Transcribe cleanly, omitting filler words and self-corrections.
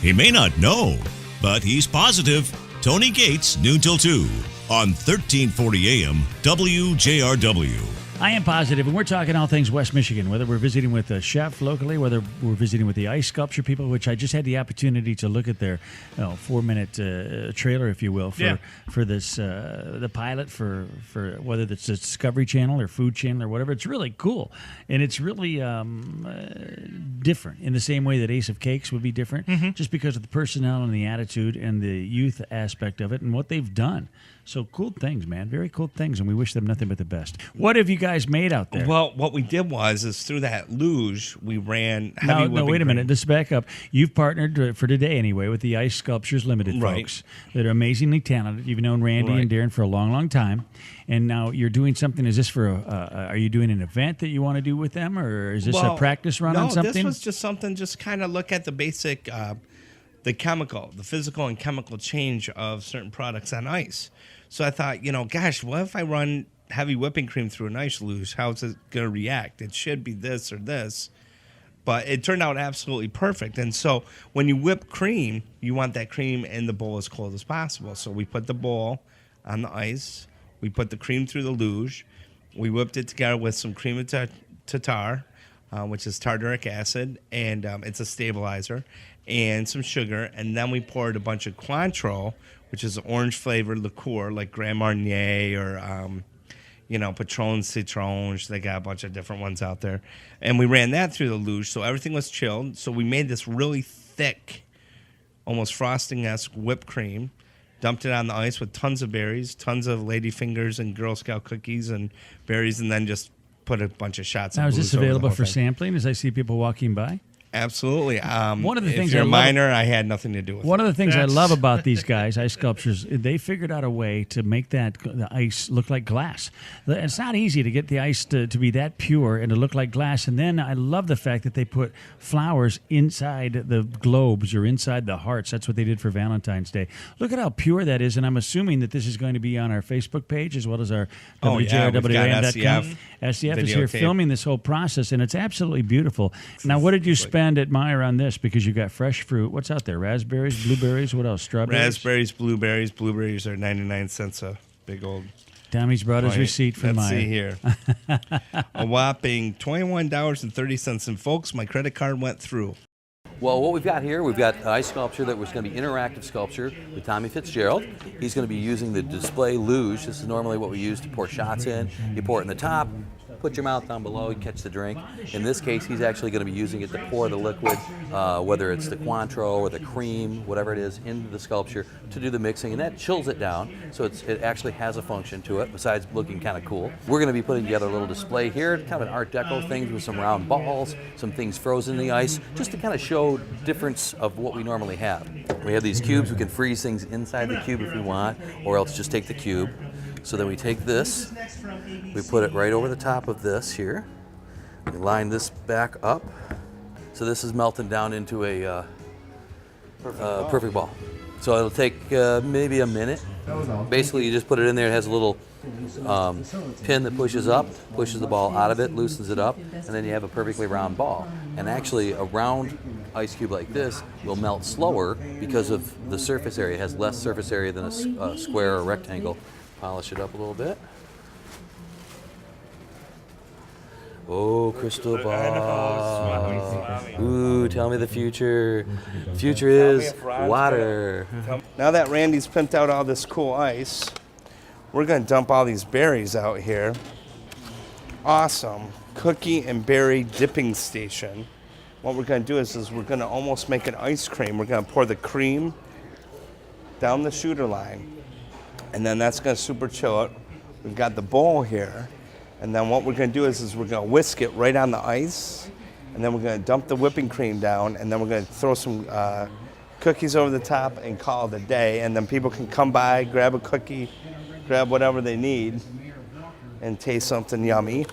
He may not know, but he's positive. Tony Gates, noon till 2 on 1340 AM WJRW. I am positive, and we're talking all things West Michigan, whether we're visiting with a chef locally, whether we're visiting with the ice sculpture people, which I just had the opportunity to look at their 4-minute trailer, if you will, for this the pilot for whether it's the Discovery Channel or Food Channel or whatever. It's really cool, and it's really different in the same way that Ace of Cakes would be different, just because of the personnel and the attitude and the youth aspect of it and what they've done. So cool things, man. Very cool things, and we wish them nothing but the best. What have you guys made out there? Well, what we did is through that luge, we ran heavy whipping No, wait a minute. cream. Let's back up. You've partnered for today anyway with the Ice Sculptures Limited folks that are amazingly talented. You've known Randy and Darren for a long, long time, and now you're doing something. Is this for are you doing an event that you want to do with them, or is this a practice run on something? No, this was just something, just kind of look at the basic, the physical and chemical change of certain products on ice. So I thought, gosh, what if I run heavy whipping cream through an ice luge? How's it going to react? It should be this or this. But it turned out absolutely perfect. And so when you whip cream, you want that cream in the bowl as cold as possible. So we put the bowl on the ice. We put the cream through the luge. We whipped it together with some cream of tartar, which is tartaric acid, and it's a stabilizer, and some sugar. And then we poured a bunch of Cointreau, which is an orange-flavored liqueur like Grand Marnier or, Patron Citronge. They got a bunch of different ones out there. And we ran that through the luge, so everything was chilled. So we made this really thick, almost frosting-esque whipped cream, dumped it on the ice with tons of berries, tons of ladyfingers and Girl Scout cookies and berries, and then just put a bunch of shots of booze. Now, is this over the available whole for thing. sampling as I see people walking by? Absolutely. One of the if things you're I a love- minor, I had nothing to do with it. One of the things I love about these guys, ice sculptures, they figured out a way to make the ice look like glass. It's not easy to get the ice to be that pure and to look like glass. And then I love the fact that they put flowers inside the globes or inside the hearts. That's what they did for Valentine's Day. Look at how pure that is. And I'm assuming that this is going to be on our Facebook page as well as our WJRWAM.com. SCF is here filming this whole process, and it's absolutely beautiful. Now, what did you spend at Meyer on this? Because you got fresh fruit. What's out there? Raspberries, blueberries, what else? Strawberries? Raspberries, blueberries. Blueberries are 99 cents a big old. Tommy's brought his point. receipt from Let's Meyer. see here. A whopping $21.30. And folks, my credit card went through. Well, what we've got here, we've got ice sculpture that was going to be interactive sculpture with Tommy Fitzgerald. He's going to be using the display luge. This is normally what we use to pour shots in. You pour it in the top, put your mouth down below, you catch the drink. In this case, he's actually going to be using it to pour the liquid, whether it's the Cointreau or the cream, whatever it is, into the sculpture to do the mixing, and that chills it down, so it actually has a function to it, besides looking kind of cool. We're going to be putting together a little display here, kind of an Art Deco thing with some round balls, some things frozen in the ice, just to kind of show difference of what we normally have. We have these cubes. We can freeze things inside the cube if we want, or else just take the cube. So then we take this, we put it right over the top of this here. We line this back up. So this is melting down into a perfect ball. So it'll take maybe a minute. Basically, you just put it in there. It has a little pin that pushes up, pushes the ball out of it, loosens it up, and then you have a perfectly round ball. And actually, a round ice cube like this will melt slower because of the surface area. It has less surface area than a square or rectangle. Polish it up a little bit. Oh, crystal ball. Ooh, tell me the future. Future is water. Now that Randy's pimped out all this cool ice, we're going to dump all these berries out here. Awesome. Cookie and berry dipping station. What we're going to do is we're going to almost make an ice cream. We're going to pour the cream down the shooter line. And then that's going to super chill it. We've got the bowl here. And then what we're going to do is we're going to whisk it right on the ice. And then we're going to dump the whipping cream down. And then we're going to throw some cookies over the top and call it a day. And then people can come by, grab a cookie, grab whatever they need, and taste something yummy.